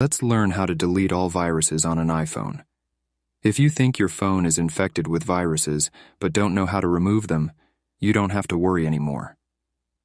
Let's learn how to delete all viruses on an iPhone. If you think your phone is infected with viruses but don't know how to remove them, you don't have to worry anymore.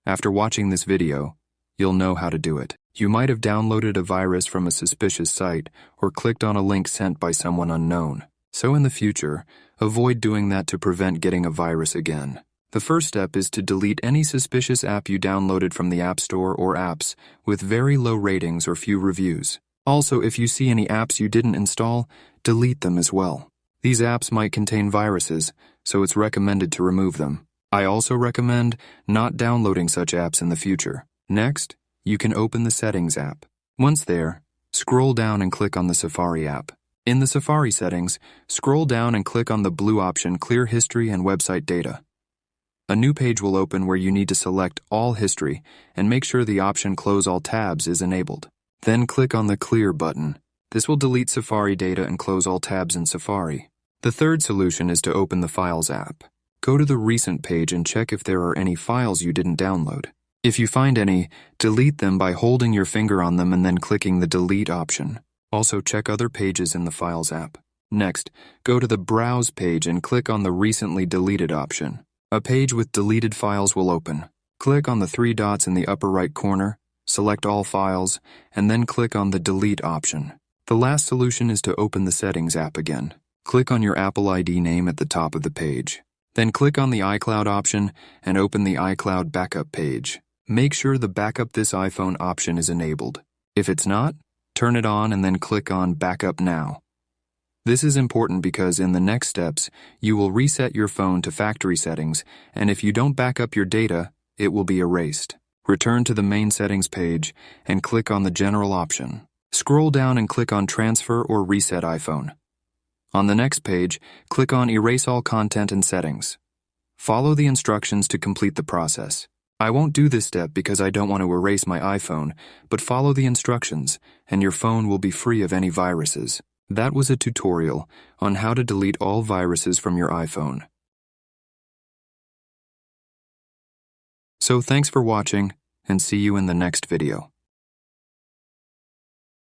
After watching this video, you'll know how to do it. You might have downloaded a virus from a suspicious site or clicked on a link sent by someone unknown. So in the future, avoid doing that to prevent getting a virus again. The first step is to delete any suspicious app you downloaded from the App Store or apps with very low ratings or few reviews. Also, if you see any apps you didn't install, delete them as well. These apps might contain viruses, so it's recommended to remove them. I also recommend not downloading such apps in the future. Next, you can open the Settings app. Once there, scroll down and click on the Safari app. In the Safari settings, scroll down and click on the blue option Clear History and Website Data. A new page will open where you need to select All History and make sure the option Close All Tabs is enabled. Then click on the Clear button. This will delete Safari data and close all tabs in Safari. The third solution is to open the Files app. Go to the Recent page and check if there are any files you didn't download. If you find any, delete them by holding your finger on them and then clicking the Delete option. Also, check other pages in the Files app. Next, go to the Browse page and click on the Recently Deleted option. A page with deleted files will open. Click on the three dots in the upper right corner, select all files, and then click on the Delete option. The last solution is to open the Settings app again. Click on your Apple ID name at the top of the page. Then click on the iCloud option and open the iCloud Backup page. Make sure the Backup this iPhone option is enabled. If it's not, turn it on and then click on Backup Now. This is important because in the next steps, you will reset your phone to factory settings, and if you don't back up your data, it will be erased. Return to the main settings page and click on the General option. Scroll down and click on Transfer or Reset iPhone. On the next page, click on Erase All Content and Settings. Follow the instructions to complete the process. I won't do this step because I don't want to erase my iPhone, but follow the instructions and your phone will be free of any viruses. That was a tutorial on how to delete all viruses from your iPhone. So thanks for watching, and see you in the next video.